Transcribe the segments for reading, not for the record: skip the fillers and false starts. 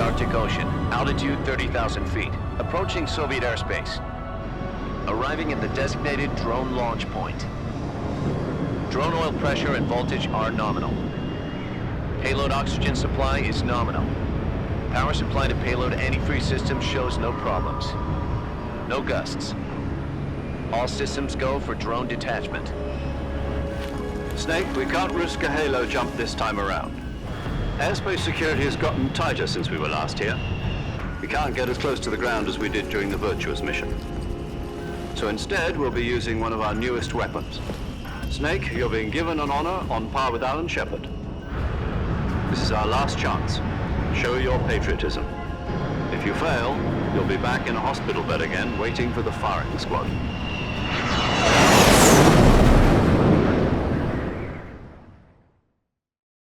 Arctic Ocean, altitude 30,000 feet, approaching Soviet airspace. Arriving at the designated drone launch point. Drone oil pressure and voltage are nominal. Payload oxygen supply is nominal. Power supply to payload antifreeze system shows no problems. No gusts. All systems go for drone detachment. Snake, we can't risk a halo jump this time around. Airspace security has gotten tighter since we were last here. We can't get as close to the ground as we did during the Virtuous mission. So instead, we'll be using one of our newest weapons. Snake, you're being given an honor on par with Alan Shepard. This is our last chance. Show your patriotism. If you fail, you'll be back in a hospital bed again, waiting for the firing squad.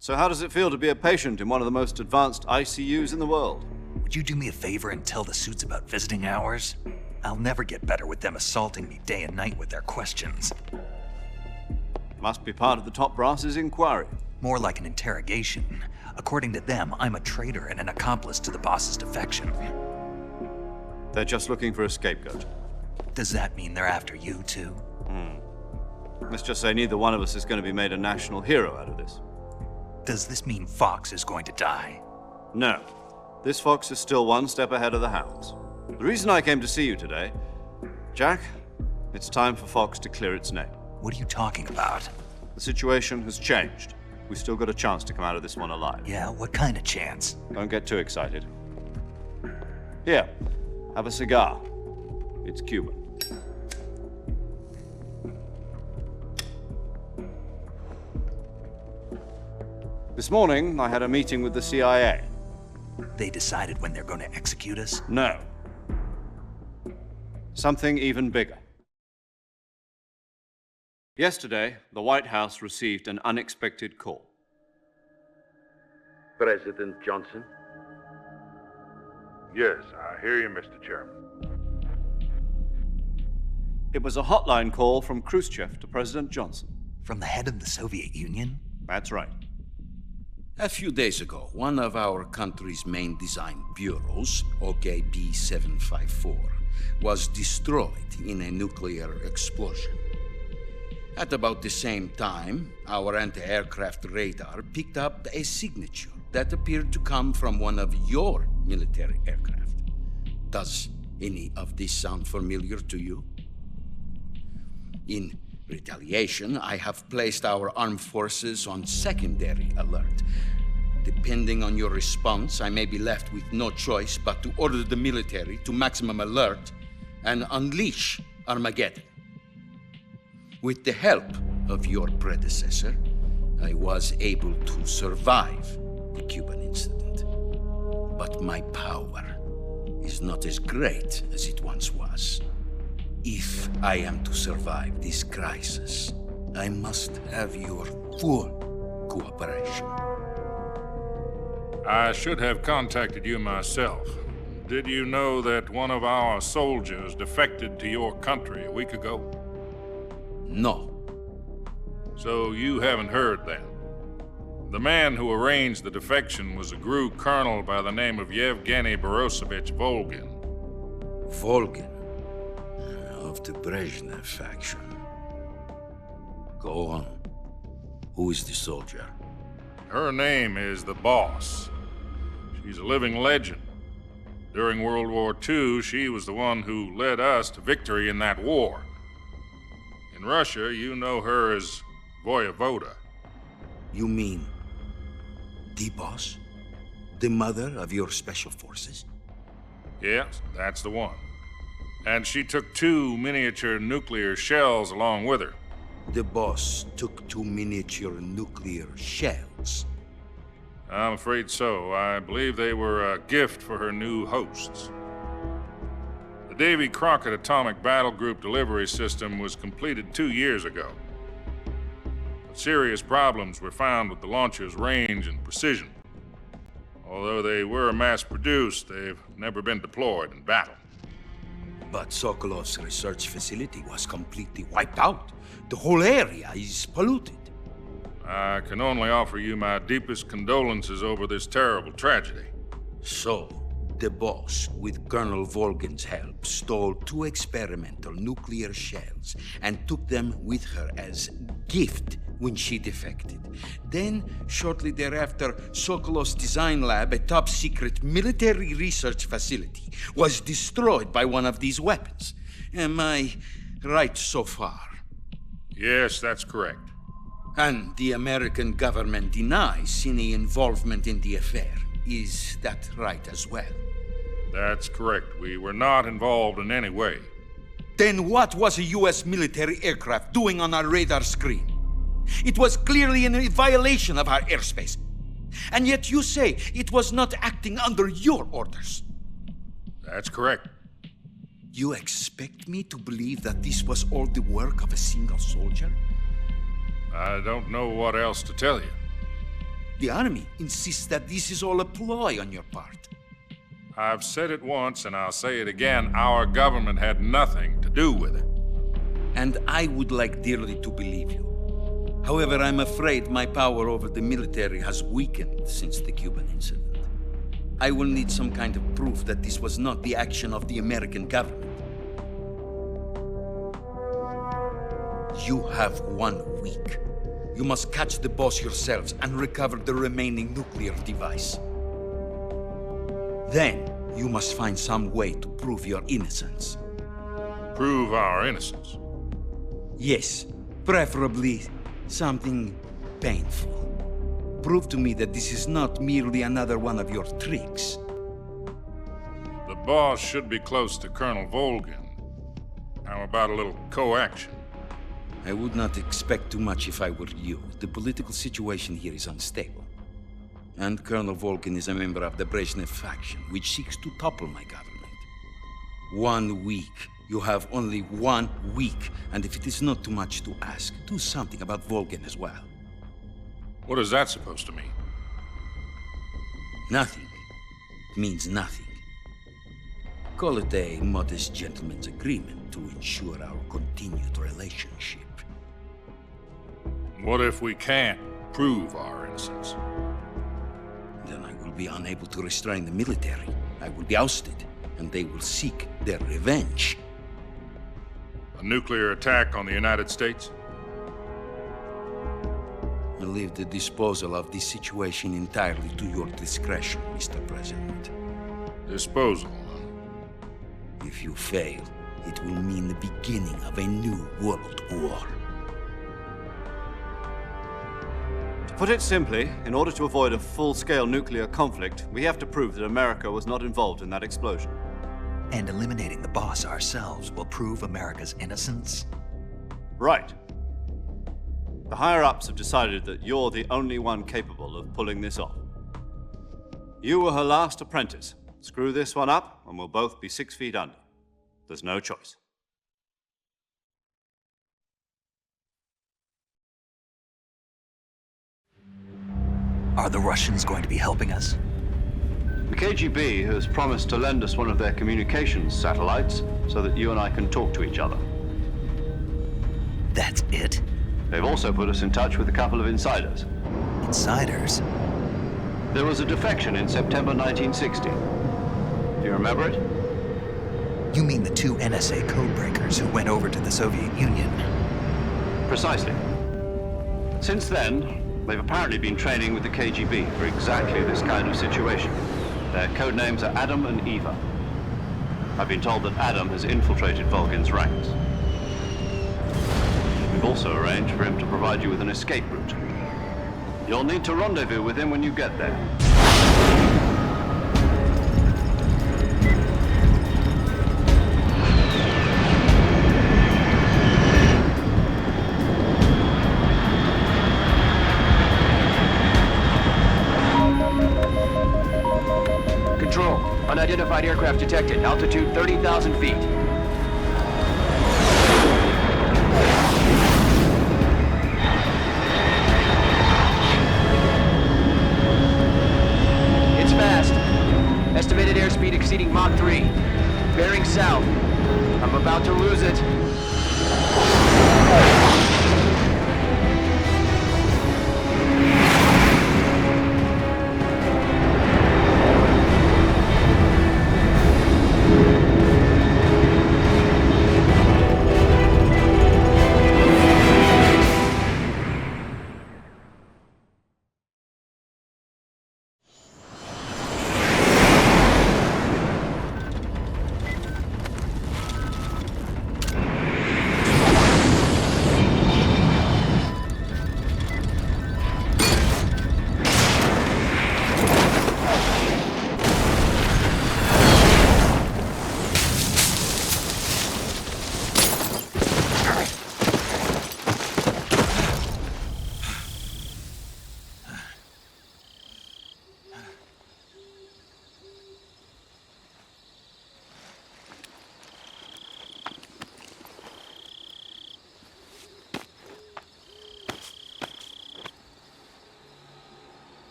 So how does it feel to be a patient in one of the most advanced ICUs in the world? Would you do me a favor and tell the suits about visiting hours? I'll never get better with them assaulting me day and night with their questions. Must be part of the top brass's inquiry. More like an interrogation. According to them, I'm a traitor and an accomplice to the boss's defection. They're just looking for a scapegoat. Does that mean they're after you, too? Let's just say neither one of us is going to be made a national hero out of this. Does this mean Fox is going to die? No. This fox is still one step ahead of the hounds. The reason I came to see you today, Jack, it's time for Fox to clear its name. What are you talking about? The situation has changed. We've still got a chance to come out of this one alive. Yeah, what kind of chance? Don't get too excited. Here, have a cigar. It's Cuban. This morning, I had a meeting with the CIA. They decided when they're going to execute us? No. Something even bigger. Yesterday, the White House received an unexpected call. President Johnson? Yes, I hear you, Mr. Chairman. It was a hotline call from Khrushchev to President Johnson. From the head of the Soviet Union? That's right. A few days ago, one of our country's main design bureaus, OKB 754, was destroyed in a nuclear explosion. At about the same time, our anti-aircraft radar picked up a signature that appeared to come from one of your military aircraft. Does any of this sound familiar to you? In retaliation, I have placed our armed forces on secondary alert. Depending on your response, I may be left with no choice but to order the military to maximum alert and unleash Armageddon. With the help of your predecessor, I was able to survive the Cuban incident. But my power is not as great as it once was. If I am to survive this crisis, I must have your full cooperation. I should have contacted you myself. Did you know that one of our soldiers defected to your country a week ago? No. So you haven't heard then. The man who arranged the defection was a GRU colonel by the name of Yevgeny Borisovich Volgin. Volgin, of the Brezhnev faction. Go on. Who is the soldier? Her name is the Boss. She's a living legend. During World War II, she was the one who led us to victory in that war. In Russia, you know her as Voyevoda. You mean the boss? The mother of your special forces? Yes, that's the one. And she took 2 miniature nuclear shells along with her. The boss took 2 miniature nuclear shells. I'm afraid so. I believe they were a gift for her new hosts. The Davy Crockett Atomic Battle Group delivery system was completed 2 years ago. But serious problems were found with the launcher's range and precision. Although they were mass-produced, they've never been deployed in battle. But Sokolov's research facility was completely wiped out. The whole area is polluted. I can only offer you my deepest condolences over this terrible tragedy. So, the boss, with Colonel Volgin's help, stole 2 experimental nuclear shells and took them with her as gift when she defected. Then, shortly thereafter, Sokolov's design lab, a top-secret military research facility, was destroyed by one of these weapons. Am I right so far? Yes, that's correct. And the American government denies any involvement in the affair. Is that right as well? That's correct. We were not involved in any way. Then what was a U.S. military aircraft doing on our radar screen? It was clearly in a violation of our airspace. And yet you say it was not acting under your orders. That's correct. You expect me to believe that this was all the work of a single soldier? I don't know what else to tell you. The army insists that this is all a ploy on your part. I've said it once and I'll say it again. Our government had nothing to do with it. And I would like dearly to believe you. However, I'm afraid my power over the military has weakened since the Cuban incident. I will need some kind of proof that this was not the action of the American government. You have 1 week. You must catch the boss yourselves and recover the remaining nuclear device. Then, you must find some way to prove your innocence. Prove our innocence. Yes, preferably something painful. Prove to me that this is not merely another one of your tricks. The boss should be close to Colonel Volgin. How about a little coaction? I would not expect too much if I were you. The political situation here is unstable. And Colonel Volgin is a member of the Brezhnev faction, which seeks to topple my government. 1 week. You have only 1 week, and if it is not too much to ask, do something about Volgin as well. What is that supposed to mean? Nothing. It means nothing. Call it a modest gentleman's agreement to ensure our continued relationship. What if we can't prove our innocence? Then I will be unable to restrain the military. I will be ousted, and they will seek their revenge. A nuclear attack on the United States? I leave the disposal of this situation entirely to your discretion, Mr. President. Disposal. If you fail, it will mean the beginning of a new world war. To put it simply, in order to avoid a full-scale nuclear conflict, we have to prove that America was not involved in that explosion. And eliminating the boss ourselves will prove America's innocence? Right. The higher-ups have decided that you're the only one capable of pulling this off. You were her last apprentice. Screw this one up, and we'll both be 6 feet under. There's no choice. Are the Russians going to be helping us? The KGB has promised to lend us one of their communications satellites so that you and I can talk to each other. That's it? They've also put us in touch with a couple of insiders. Insiders? There was a defection in September 1960. Do you remember it? You mean the 2 NSA codebreakers who went over to the Soviet Union? Precisely. Since then, they've apparently been training with the KGB for exactly this kind of situation. Their code names are Adam and Eva. I've been told that Adam has infiltrated Volgin's ranks. We've also arranged for him to provide you with an escape route. You'll need to rendezvous with him when you get there. Control, unidentified aircraft detected. Altitude 30,000 feet. It's fast. Estimated airspeed exceeding Mach 3. Bearing south. I'm about to lose it.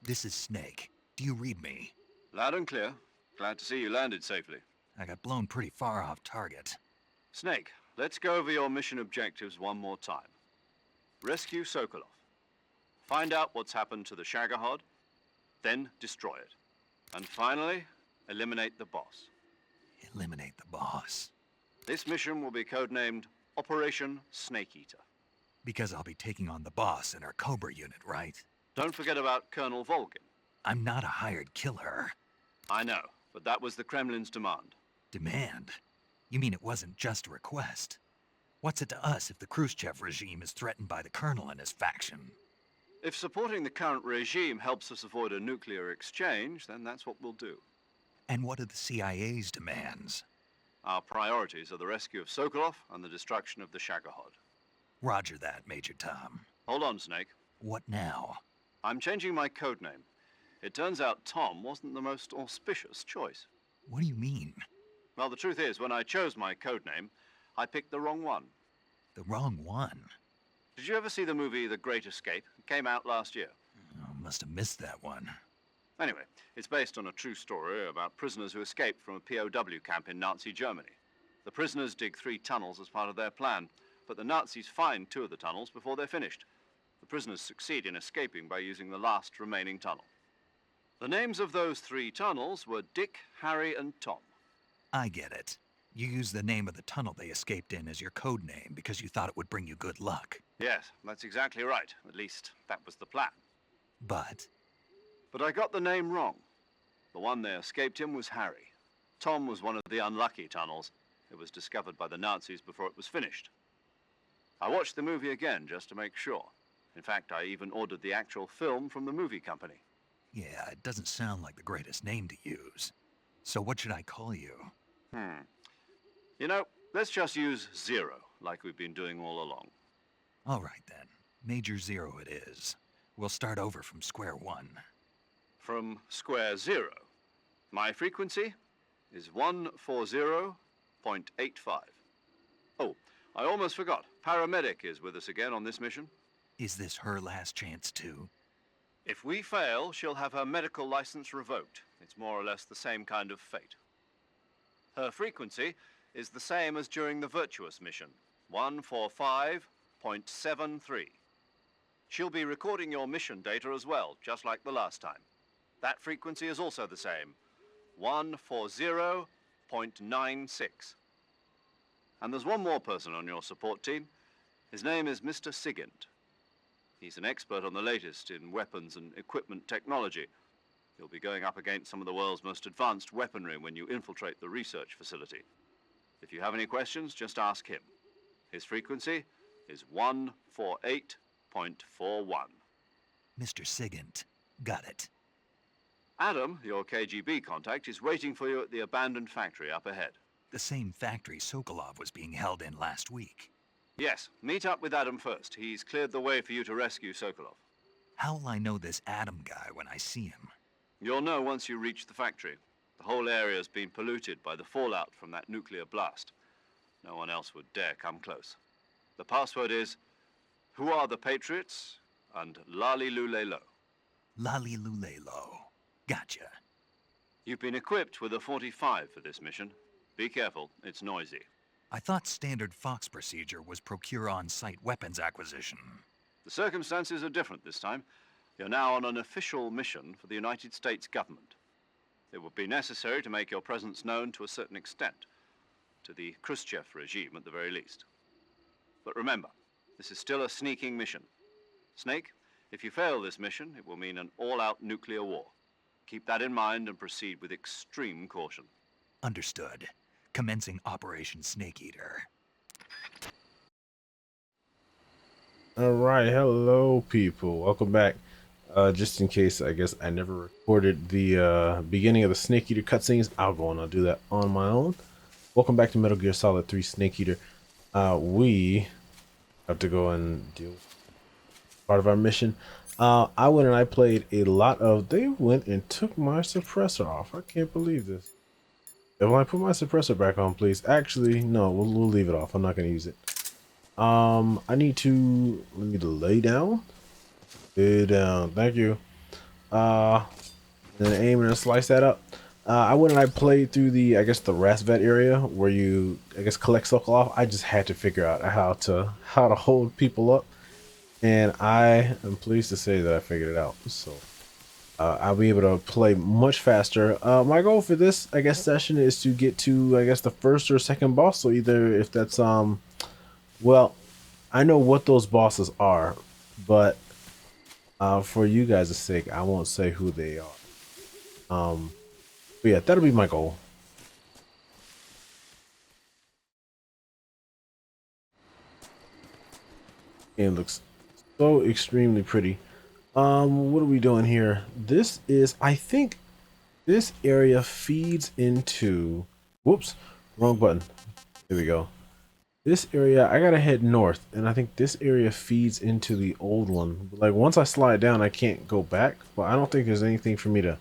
This is Snake. Do you read me? Loud and clear. Glad to see you landed safely. I got blown pretty far off target. Snake, let's go over your mission objectives one more time. Rescue Sokolov. Find out what's happened to the Shagohod, then destroy it. And finally, eliminate the boss. Eliminate the boss. This mission will be codenamed Operation Snake Eater. Because I'll be taking on the boss in our Cobra unit, right? Don't forget about Colonel Volgin. I'm not a hired killer. I know, but that was the Kremlin's demand. Demand? You mean it wasn't just a request? What's it to us if the Khrushchev regime is threatened by the Colonel and his faction? If supporting the current regime helps us avoid a nuclear exchange, then that's what we'll do. And what are the CIA's demands? Our priorities are the rescue of Sokolov and the destruction of the Shagohod. Roger that, Major Tom. Hold on, Snake. What now? I'm changing my codename. It turns out Tom wasn't the most auspicious choice. What do you mean? Well, the truth is, when I chose my codename, I picked the wrong one. The wrong one? Did you ever see the movie The Great Escape? It came out last year. Oh, must have missed that one. Anyway, it's based on a true story about prisoners who escaped from a POW camp in Nazi Germany. The prisoners dig 3 tunnels as part of their plan, but the Nazis find 2 of the tunnels before they're finished. The prisoners succeed in escaping by using the last remaining tunnel. The names of those 3 tunnels were Dick, Harry, and Tom. I get it. You used the name of the tunnel they escaped in as your code name because you thought it would bring you good luck. Yes, that's exactly right. At least, that was the plan. But I got the name wrong. The one they escaped in was Harry. Tom was one of the unlucky tunnels. It was discovered by the Nazis before it was finished. I watched the movie again just to make sure. In fact, I even ordered the actual film from the movie company. yeah, it doesn't sound like the greatest name to use. So what should I call you? You know, let's just use Zero, like we've been doing all along. All right then. Major Zero it is. We'll start over from square one. From square 0. My frequency is 140.85. Oh, I almost forgot. Paramedic is with us again on this mission. Is this her last chance too? If we fail, she'll have her medical license revoked. It's more or less the same kind of fate. Her frequency is the same as during the Virtuous mission, 145.73. She'll be recording your mission data as well, just like the last time. That frequency is also the same, 140.96. And there's one more person on your support team. His name is Mr. Sigint. He's an expert on the latest in weapons and equipment technology. You'll be going up against some of the world's most advanced weaponry when you infiltrate the research facility. If you have any questions, just ask him. His frequency is 148.41. Mr. Sigint. Got it. Adam, your KGB contact, is waiting for you at the abandoned factory up ahead. The same factory Sokolov was being held in last week. Yes, meet up with Adam first. He's cleared the way for you to rescue Sokolov. How will I know this Adam guy when I see him? You'll know once you reach the factory. The whole area's been polluted by the fallout from that nuclear blast. No one else would dare come close. The password is, "Who are the Patriots?" and "Lali Lule Lo." Lali Lulelo. Gotcha. You've been equipped with a 45 for this mission. Be careful, it's noisy. I thought standard Fox procedure was procure on-site weapons acquisition. The circumstances are different this time. You're now on an official mission for the United States government. It would be necessary to make your presence known to a certain extent, to the Khrushchev regime at the very least. But remember, this is still a sneaking mission. Snake, if you fail this mission, it will mean an all-out nuclear war. Keep that in mind and proceed with extreme caution. Understood. Commencing Operation Snake Eater. All right, hello people, welcome back. Just in case, I guess I never recorded the beginning of the Snake Eater cutscenes, I'll go and I'll do that on my own. Welcome back to Metal Gear Solid 3 Snake Eater. We have to go and do part of our mission. I went and I played a lot of. They went and took my suppressor off. I can't believe this. If I put my suppressor back on, please. Actually, no, we'll leave it off. I'm not going to use it. I need to lay down. Lay down. Thank you. then aim and slice that up. When I played through the, I guess, the Rassvet area where you, I guess, collect Soul off, I just had to figure out how to hold people up, and I am pleased to say that I figured it out. So I'll be able to play much faster. My goal for this, I guess, session is to get to, I guess, the first or second boss. So either if that's well, I know what those bosses are, but for you guys' sake, I won't say who they are. But yeah, that'll be my goal. It looks so extremely pretty. What are we doing here? This is, I think this area feeds into, whoops, wrong button. Here we go. This area, I gotta head north, and I think this area feeds into the old one. Like, once I slide down, I can't go back, but I don't think there's anything for me to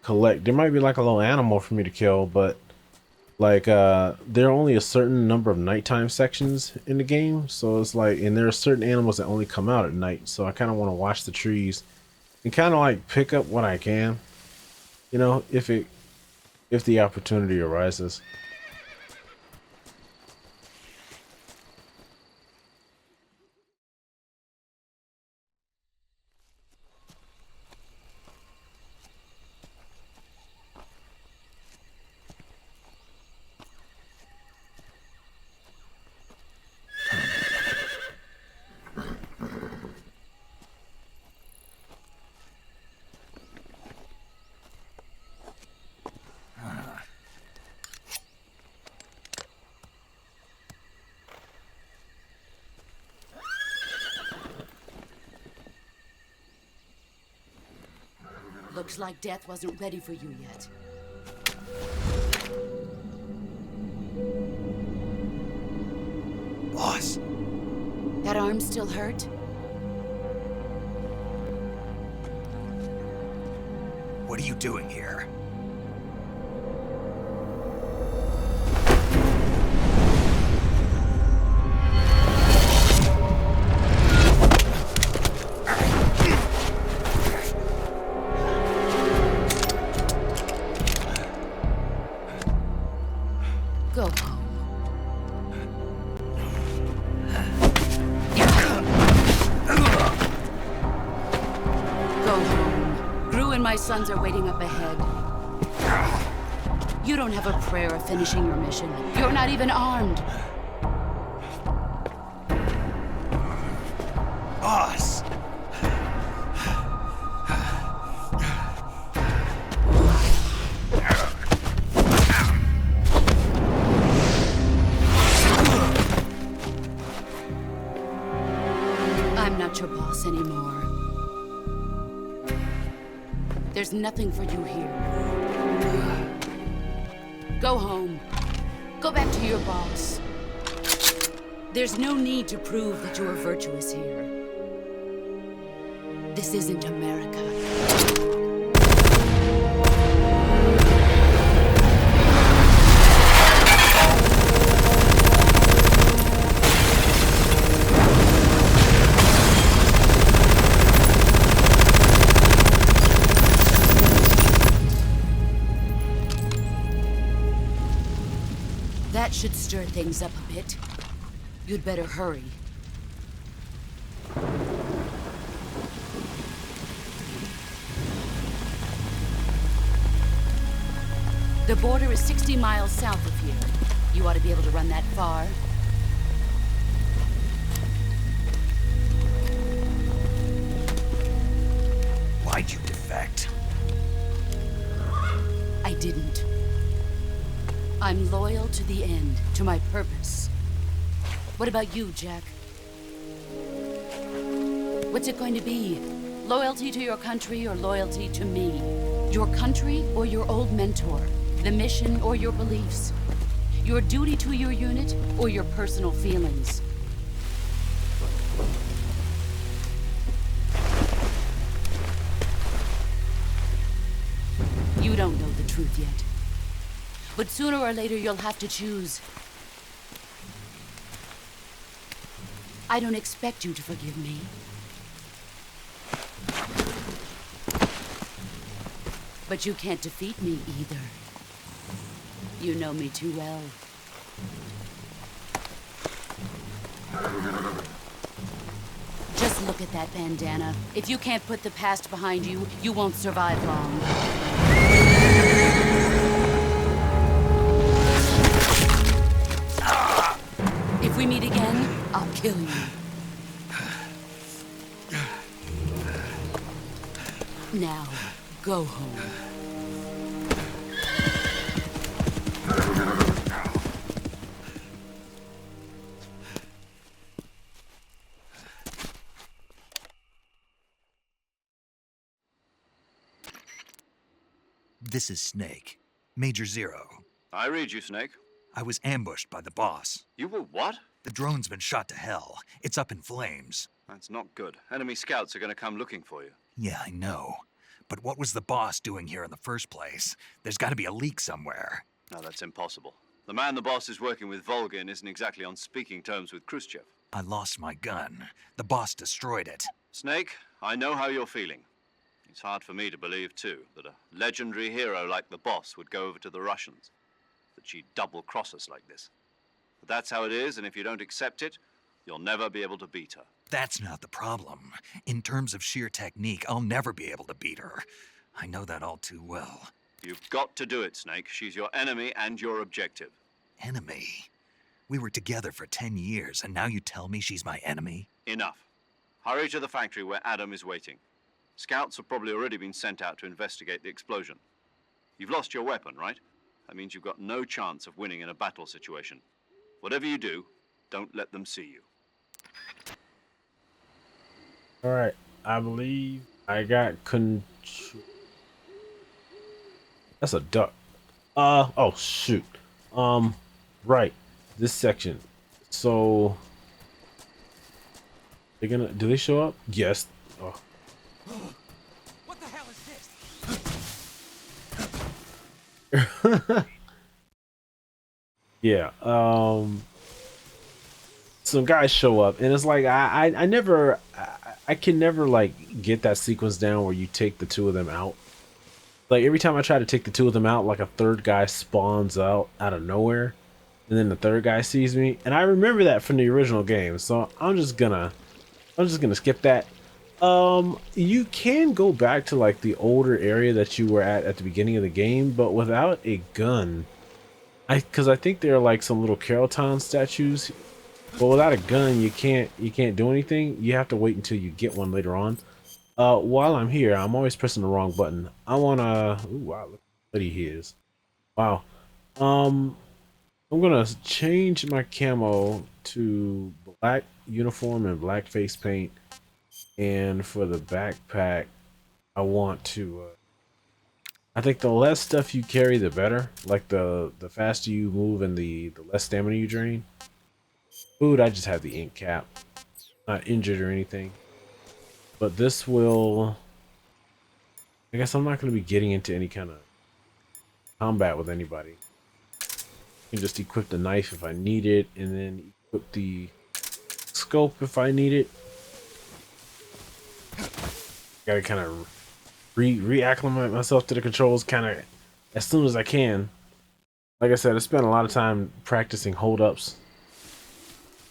collect. There might be like a little animal for me to kill, but like there are only a certain number of nighttime sections in the game, so it's like, and there are certain animals that only come out at night, so I kind of want to watch the trees and kind of like pick up what I can, you know, if the opportunity arises. Looks like death wasn't ready for you yet. Boss. That arm still hurt? What are you doing here? Go home. Go home. Gru and my sons are waiting up ahead. You don't have a prayer of finishing your mission. You're not even armed. Boss! I'm not your boss anymore. There's nothing for you here. Go home. Go back to your boss. There's no need to prove that you are virtuous here. This isn't America. That should stir things up a bit. You'd better hurry. The border is 60 miles south of here. You ought to be able to run that far. Why'd you defect? I didn't. I'm loyal to the end, to my purpose. What about you, Jack? What's it going to be? Loyalty to your country or loyalty to me? Your country or your old mentor? The mission or your beliefs? Your duty to your unit or your personal feelings? You don't know the truth yet. But sooner or later, you'll have to choose. I don't expect you to forgive me. But you can't defeat me either. You know me too well. Just look at that bandana. If you can't put the past behind you, you won't survive long. If we meet again, I'll kill you. Now, go home. This is Snake. Major Zero. I read you, Snake. I was ambushed by the boss. You were what? The drone's been shot to hell. It's up in flames. That's not good. Enemy scouts are going to come looking for you. Yeah, I know. But what was the boss doing here in the first place? There's got to be a leak somewhere. No, that's impossible. The man the boss is working with, Volgin, isn't exactly on speaking terms with Khrushchev. I lost my gun. The boss destroyed it. Snake, I know how you're feeling. It's hard for me to believe, too, that a legendary hero like the boss would go over to the Russians. That she'd double-cross us like this. But that's how it is, and if you don't accept it, you'll never be able to beat her. That's not the problem. In terms of sheer technique, I'll never be able to beat her. I know that all too well. You've got to do it, Snake. She's your enemy and your objective. Enemy? We were together for 10 years, and now you tell me she's my enemy? Enough. Hurry to the factory where Adam is waiting. Scouts have probably already been sent out to investigate the explosion. You've lost your weapon, right? That means you've got no chance of winning in a battle situation. Whatever you do, don't let them see you. All right, I believe I got control. That's a duck. Oh shoot. Right, this section. So they're gonna. Do they show up? Yes. Oh. What the hell is this? Yeah. Some guys show up, and it's like I can never like get that sequence down where you take the two of them out. Like every time I try to take the two of them out, like a third guy spawns out of nowhere, and then the third guy sees me. And I remember that from the original game, so I'm just gonna skip that. You can go back to like the older area that you were at the beginning of the game, but without a gun. Because I think there are like some little Carrollton statues, but without a gun you can't do anything. You have to wait until you get one later on. While I'm here, I'm always pressing the wrong button. I wanna. Ooh, wow, look how bloody he is. Wow. I'm gonna change my camo to black uniform and black face paint. And for the backpack, I want to. I think the less stuff you carry, the better. Like the faster you move and the less stamina you drain. Food, I just have the ink cap. Not injured or anything. But this will. I guess I'm not going to be getting into any kind of combat with anybody. I can just equip the knife if I need it, and then equip the scope if I need it. Gotta kind of reacclimate myself to the controls kind of as soon as I can. Like I said, I spent a lot of time practicing hold-ups.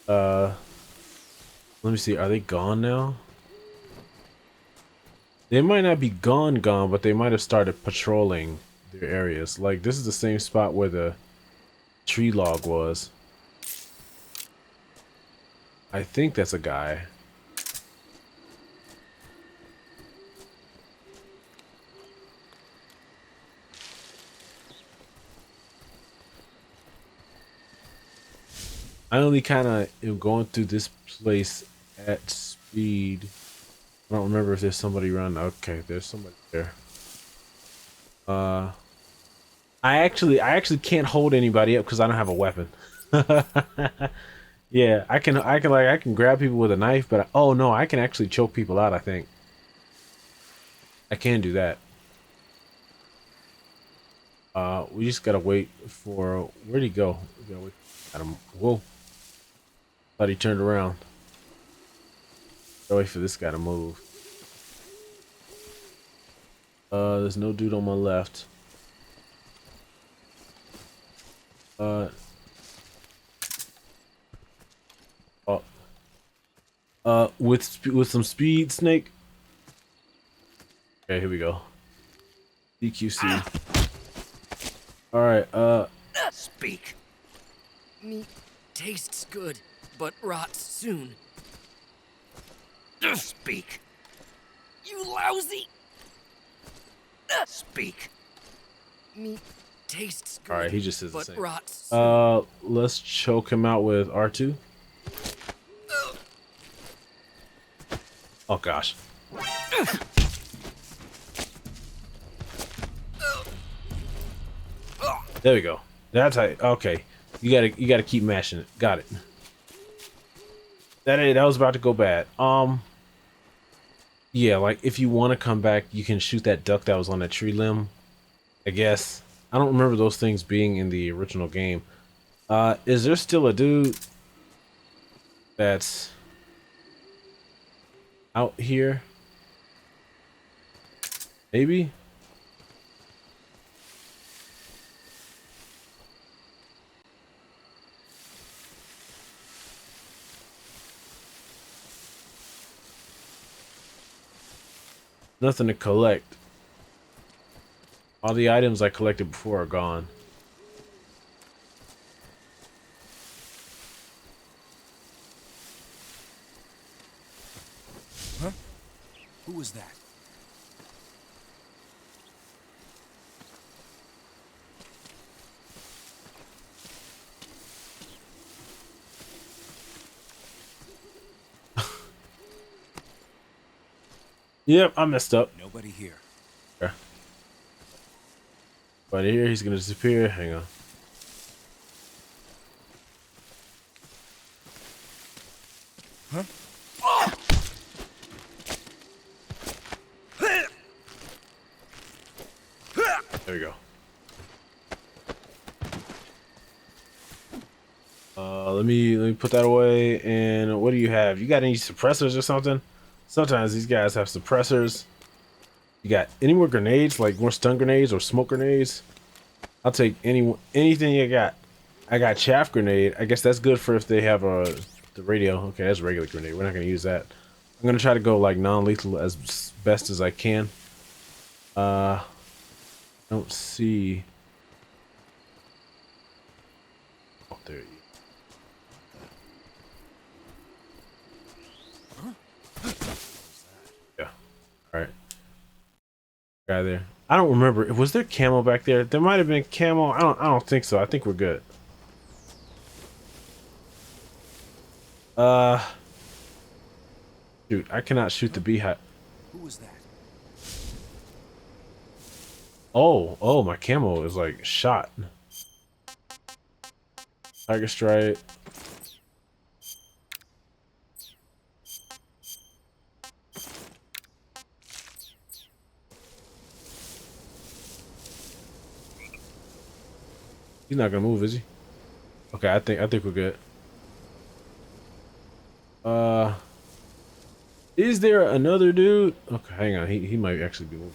Let me see, are they gone now? They might not be gone, but they might have started patrolling their areas. Like, this is the same spot where the tree log was. I think that's a guy. I only kind of am going through this place at speed. I don't remember if there's somebody around. Okay, there's somebody there. I actually can't hold anybody up because I don't have a weapon. Yeah, I can grab people with a knife, but oh no, I can actually choke people out. I think I can do that. We just gotta wait for. Where'd he go? We gotta wait. Adam. Whoa. Thought he turned around. Gotta wait for this guy to move. There's no dude on my left. With some speed, Snake. Okay, here we go. DQC. All right. Speak. Meat tastes good, but rots soon. Speak. You lousy. Speak. Meat tastes good. All right, he just says the but same. Rots soon. Let's choke him out with R2. Oh gosh. There we go. That's how. Okay, you gotta keep mashing it. Got it. That was about to go bad. Yeah, like if you want to come back, you can shoot that duck that was on that tree limb. I guess I don't remember those things being in the original game. Is there still a dude that's out here? Maybe. Nothing to collect. All the items I collected before are gone. Huh? Who was that? Yep, I messed up. Nobody here. Okay. Right here, he's gonna disappear. Hang on. Huh? There we go. Let me put that away. And what do you have? You got any suppressors or something? Sometimes these guys have suppressors. You got any more grenades, like more stun grenades or smoke grenades? I'll take anything you got. I got chaff grenade. I guess that's good for if they have the radio. Okay, that's a regular grenade. We're not gonna use that. I'm gonna try to go like non-lethal as best as I can. Don't see. Oh, there you go. Yeah. All right. Guy there. I don't remember. Was there camo back there? There might have been camo. I don't think so. I think we're good. Dude, I cannot shoot the beehive. Who was that? Oh, my camo is like shot. Tiger Stripe. He's not gonna move, is he? Okay, I think we're good. Is there another dude? Okay, hang on. He might actually be moving.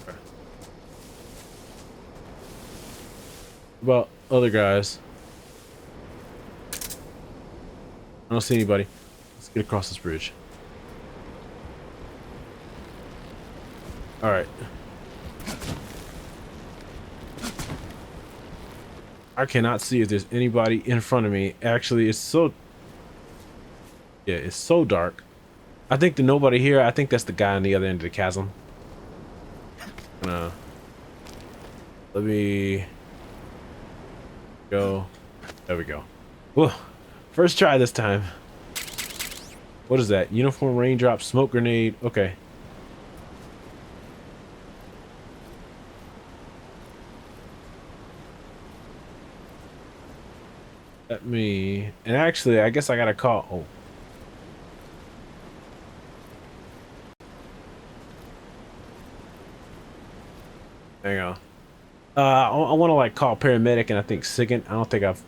Okay. What about other guys? I don't see anybody. Let's get across this bridge. All right. I cannot see if there's anybody in front of me. Actually, it's so dark. I think the nobody here, I think that's the guy on the other end of the chasm. Let me go. There we go. Whoa. First try this time. What is that? Uniform raindrop, smoke grenade. Okay. Let me, and actually, I guess I gotta call. Oh. Hang on. I want to like call Paramedic, and I think Sigint. I don't think I've.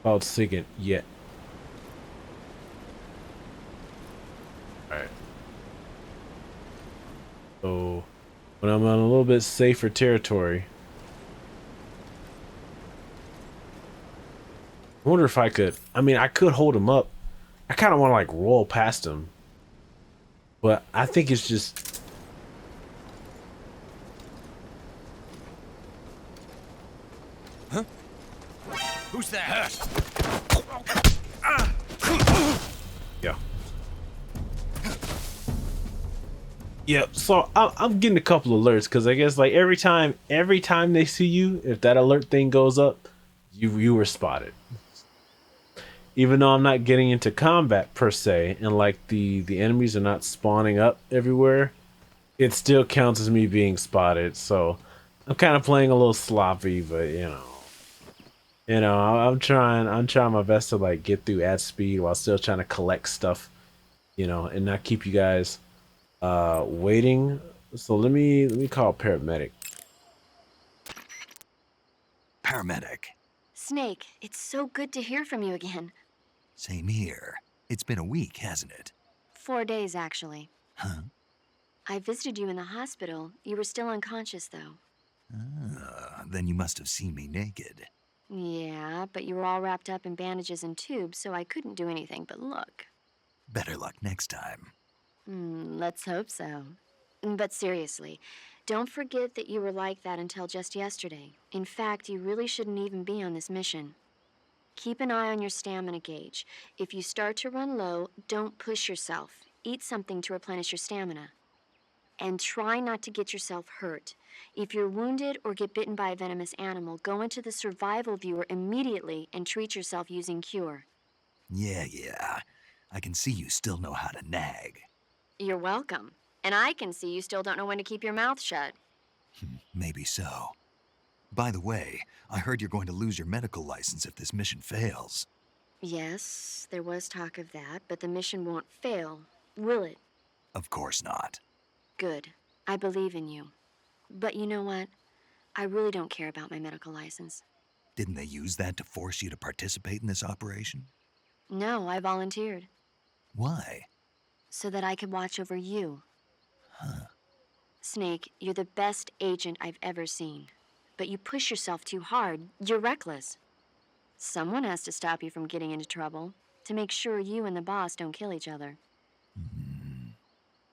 about Sigint yet. Alright. So when I'm on a little bit safer territory, I wonder if I could, I mean, I could hold him up. I kind of want to like roll past him, but I think it's just, Huh? Who's that? yeah. Yeah, so I'm getting a couple alerts because I guess like every time they see you, if that alert thing goes up, you were spotted. Even though I'm not getting into combat per se, and like the enemies are not spawning up everywhere, it still counts as me being spotted. So I'm kind of playing a little sloppy, but I'm trying my best to like get through at speed while still trying to collect stuff, and not keep you guys waiting. So let me call Paramedic. Paramedic. Snake, it's so good to hear from you again. Same here. It's been a week, hasn't it? 4 days, actually. Huh? I visited you in the hospital. You were still unconscious, though. Then you must have seen me naked. Yeah, but you were all wrapped up in bandages and tubes, so I couldn't do anything but look. Better luck next time. Let's hope so. But seriously, don't forget that you were like that until just yesterday. In fact, you really shouldn't even be on this mission. Keep an eye on your stamina gauge. If you start to run low, don't push yourself. Eat something to replenish your stamina. And try not to get yourself hurt. If you're wounded or get bitten by a venomous animal, go into the survival viewer immediately and treat yourself using Cure. Yeah. I can see you still know how to nag. You're welcome. And I can see you still don't know when to keep your mouth shut. Maybe so. By the way, I heard you're going to lose your medical license if this mission fails. Yes, there was talk of that, but the mission won't fail, will it? Of course not. Good. I believe in you. But you know what? I really don't care about my medical license. Didn't they use that to force you to participate in this operation? No, I volunteered. Why? So that I could watch over you. Huh. Snake, you're the best agent I've ever seen. But you push yourself too hard. You're reckless. Someone has to stop you from getting into trouble, to make sure you and the boss don't kill each other.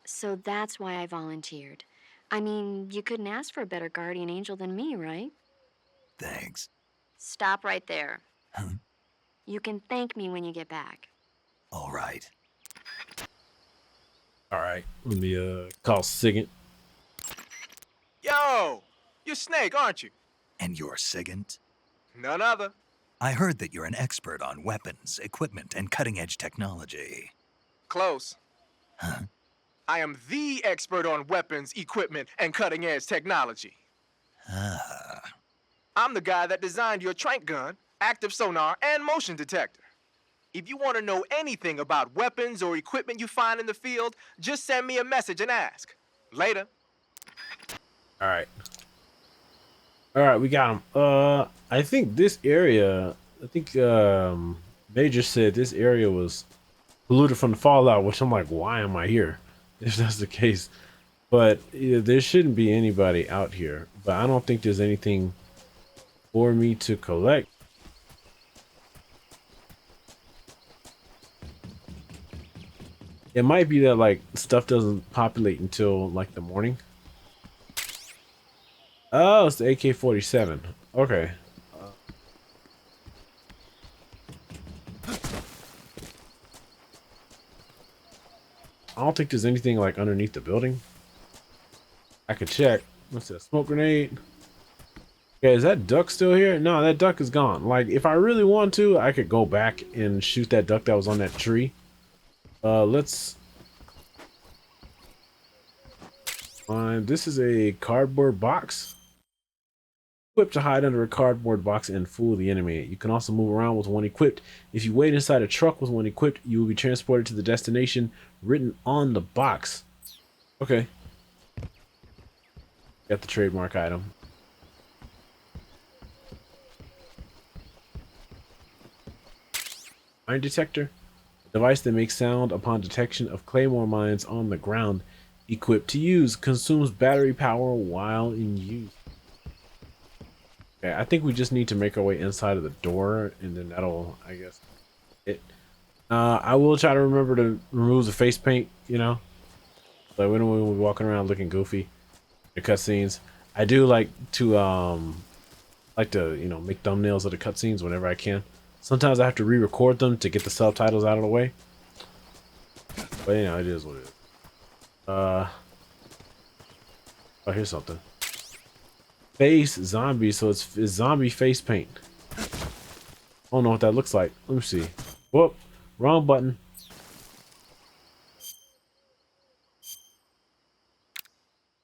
So that's why I volunteered. I mean, you couldn't ask for a better guardian angel than me, right? Thanks. Stop right there. Huh? You can thank me when you get back. All right. All right, let me call Sigint. Yo! You're Snake, aren't you? And you're Sigint? None other. I heard that you're an expert on weapons, equipment, and cutting-edge technology. Close. Huh? I am the expert on weapons, equipment, and cutting-edge technology. Ah. I'm the guy that designed your trank gun, active sonar, and motion detector. If you want to know anything about weapons or equipment you find in the field, just send me a message and ask. Later. All right, we got him. I think this area, they just said this area was polluted from the fallout, which I'm like, why am I here if that's the case? But yeah, there shouldn't be anybody out here, but I don't think there's anything for me to collect. It might be that like stuff doesn't populate until like the morning. Oh, it's the AK-47. Okay. I don't think there's anything like underneath the building. I could check. What's that? Smoke grenade. Okay, is that duck still here? No, that duck is gone. Like, if I really want to, I could go back and shoot that duck that was on that tree. Let's find. This is a cardboard box. Equipped to hide under a cardboard box and fool the enemy. You can also move around with one equipped. If you wait inside a truck with one equipped, you will be transported to the destination written on the box. Okay. Got the trademark item. Mine detector, a device that makes sound upon detection of claymore mines on the ground. Equipped to use, consumes battery power while in use. Okay, I think we just need to make our way inside of the door, and then that'll, I guess, it. I will try to remember to remove the face paint, you know, so when we're walking around looking goofy. The cutscenes, I do like to you know, make thumbnails of the cutscenes whenever I can. Sometimes I have to re-record them to get the subtitles out of the way, but you know, it is what it is. Oh, here's something. Face zombie, so it's zombie face paint. I don't know what that looks like. Let me see. Whoop, wrong button.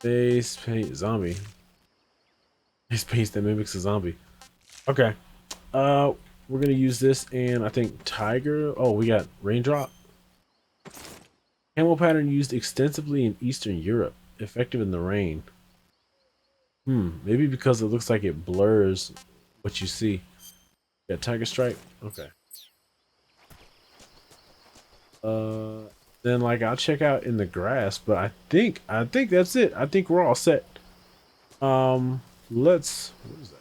Face paint zombie. Face paint that mimics a zombie. Okay. We're gonna use this, and I think tiger. Oh, we got raindrop. Camel pattern used extensively in Eastern Europe. Effective in the rain. Maybe because it looks like it blurs what you see. Yeah, tiger stripe. Okay. Then like I'll check out in the grass, but I think that's it. I think we're all set. Let's. What is that?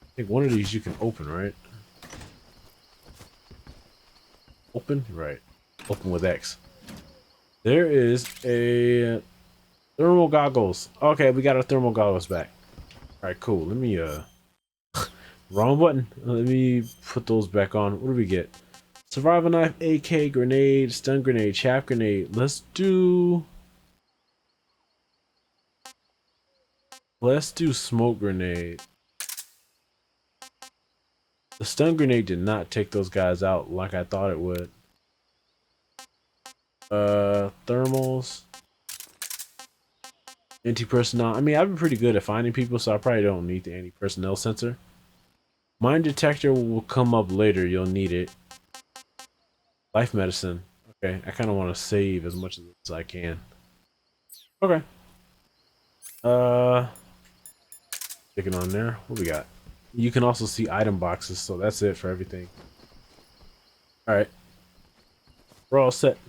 I think one of these you can open, right? Open, right? Open with X. There is a thermal goggles. Okay, we got our thermal goggles back. All right, cool. Let me wrong button. Let me put those back on. What do we get? Survival knife, AK, grenade, stun grenade, chaff grenade. Let's do smoke grenade. The stun grenade did not take those guys out like I thought it would. Thermals. Anti-personnel. I mean, I've been pretty good at finding people, so I probably don't need the anti-personnel sensor. Mine detector will come up later. You'll need it. Life medicine. Okay, I kind of want to save as much as I can. Okay. Stick it on there. What we got? You can also see item boxes, so that's it for everything. All right. We're all set.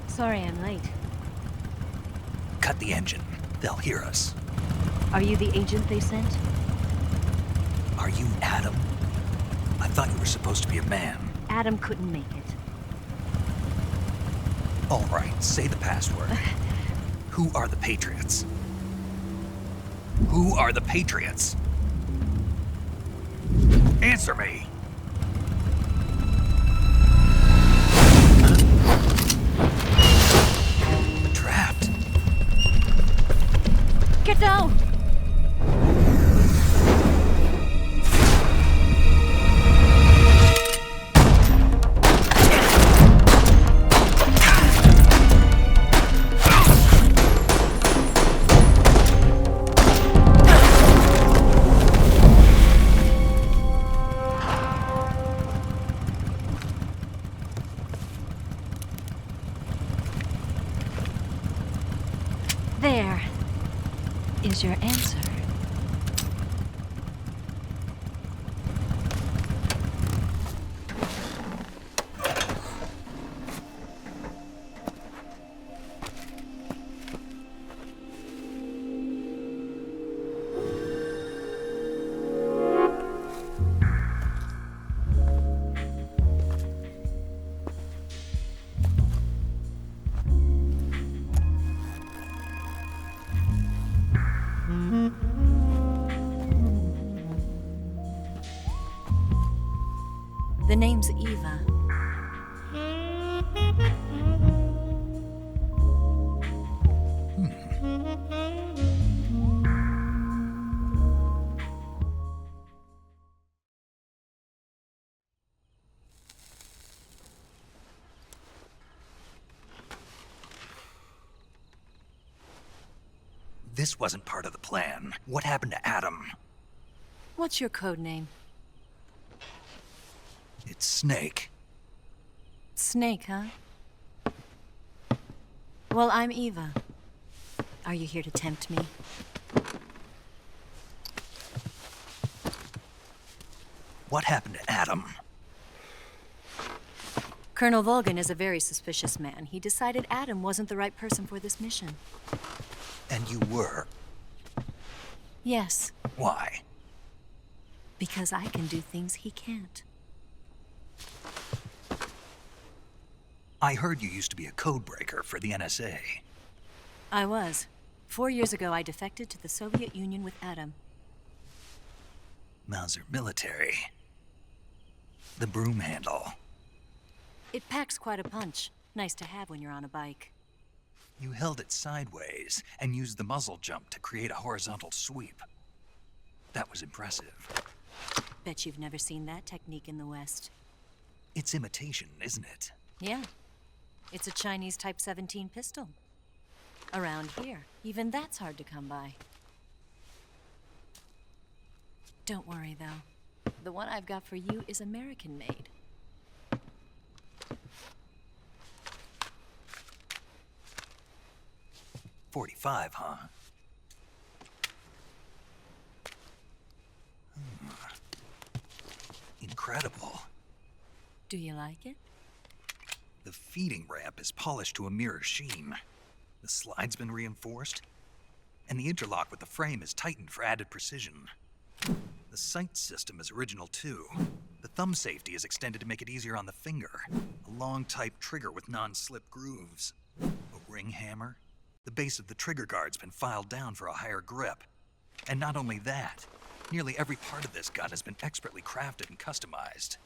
Sorry I'm late. Cut the engine. They'll hear us. Are you the agent they sent? Are you Adam? I thought you were supposed to be a man. Adam couldn't make it. All right, say the password. Who are the Patriots? Who are the Patriots? Answer me! Trapped. Get down! There is your answer. The name's Eva. This wasn't part of the plan. What happened to Adam? What's your code name? It's Snake. Snake, huh? Well, I'm Eva. Are you here to tempt me? What happened to Adam? Colonel Volgan is a very suspicious man. He decided Adam wasn't the right person for this mission. And you were? Yes, Why? because I can do things he can't. I heard you used to be a codebreaker for the NSA. I was. 4 years ago, I defected to the Soviet Union with Adam. Mauser military. The broom handle. It packs quite a punch. Nice to have when you're on a bike. You held it sideways and used the muzzle jump to create a horizontal sweep. That was impressive. Bet you've never seen that technique in the West. It's imitation, isn't it? Yeah. It's a Chinese Type 17 pistol. Around here, even that's hard to come by. Don't worry, though. The one I've got for you is American-made. .45, huh? Incredible. Do you like it? The feeding ramp is polished to a mirror sheen. The slide's been reinforced, and the interlock with the frame is tightened for added precision. The sight system is original too. The thumb safety is extended to make it easier on the finger. A long type trigger with non-slip grooves. A ring hammer. The base of the trigger guard's been filed down for a higher grip. And not only that, nearly every part of this gun has been expertly crafted and customized.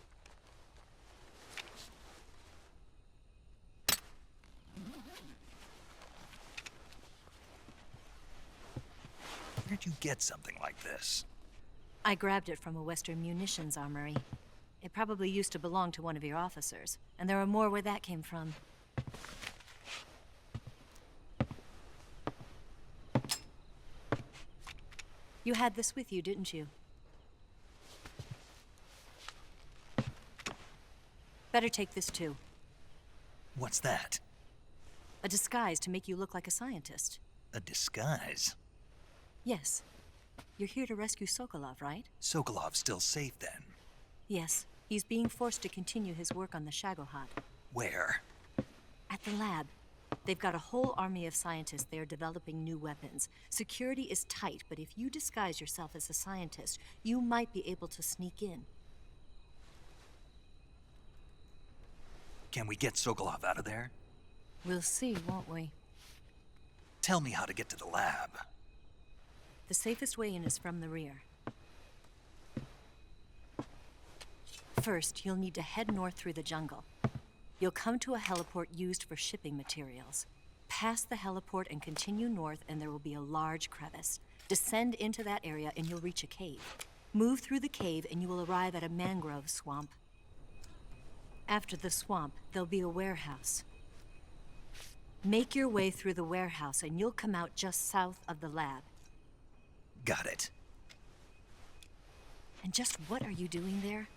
Where'd you get something like this? I grabbed it from a Western munitions armory. It probably used to belong to one of your officers, and there are more where that came from. You had this with you, didn't you? Better take this too. What's that? A disguise to make you look like a scientist. A disguise? Yes. You're here to rescue Sokolov, right? Sokolov's still safe then? Yes. He's being forced to continue his work on the Shagohod. Where? At the lab. They've got a whole army of scientists there developing new weapons. Security is tight, but if you disguise yourself as a scientist, you might be able to sneak in. Can we get Sokolov out of there? We'll see, won't we? Tell me how to get to the lab. The safest way in is from the rear. First, you'll need to head north through the jungle. You'll come to a heliport used for shipping materials. Pass the heliport and continue north, and there will be a large crevice. Descend into that area and you'll reach a cave. Move through the cave and you will arrive at a mangrove swamp. After the swamp, there'll be a warehouse. Make your way through the warehouse and you'll come out just south of the lab. Got it. And just what are you doing there?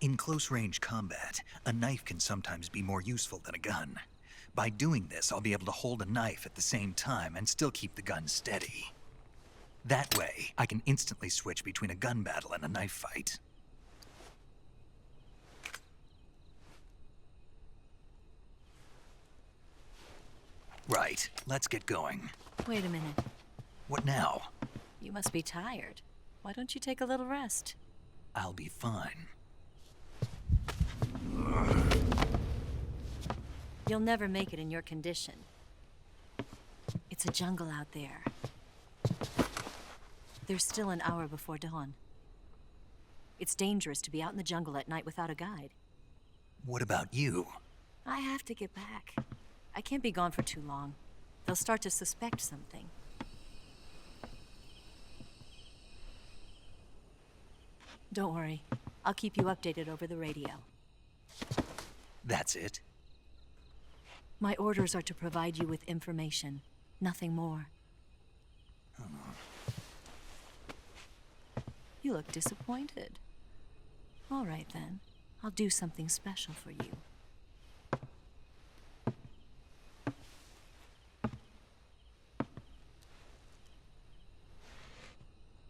In close-range combat, a knife can sometimes be more useful than a gun. By doing this, I'll be able to hold a knife at the same time and still keep the gun steady. That way, I can instantly switch between a gun battle and a knife fight. Right, let's get going. Wait a minute. What now? You must be tired. Why don't you take a little rest? I'll be fine. You'll never make it in your condition. It's a jungle out there. There's still an hour before dawn. It's dangerous to be out in the jungle at night without a guide. What about you? I have to get back. I can't be gone for too long. They'll start to suspect something. Don't worry. I'll keep you updated over the radio. That's it? My orders are to provide you with information, nothing more. You look disappointed. All right, then. I'll do something special for you.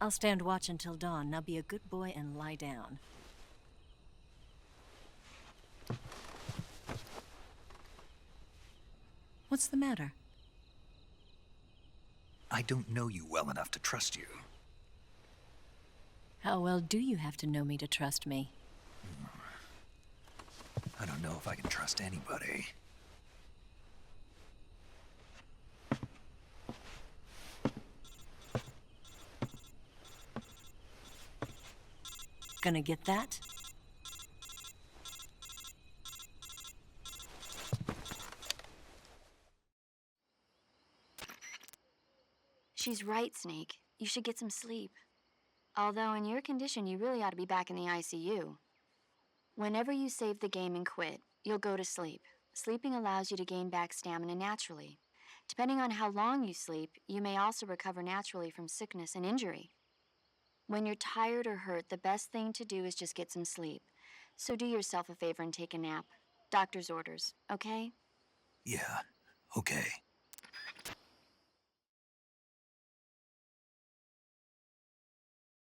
I'll stand watch until dawn. Now be a good boy and lie down. What's the matter? I don't know you well enough to trust you. How well do you have to know me to trust me? I don't know if I can trust anybody. Gonna get that? She's right, Snake. You should get some sleep. Although in your condition, you really ought to be back in the ICU. Whenever you save the game and quit, you'll go to sleep. Sleeping allows you to gain back stamina naturally. Depending on how long you sleep, you may also recover naturally from sickness and injury. When you're tired or hurt, the best thing to do is just get some sleep. So do yourself a favor and take a nap. Doctor's orders, okay? Yeah, okay.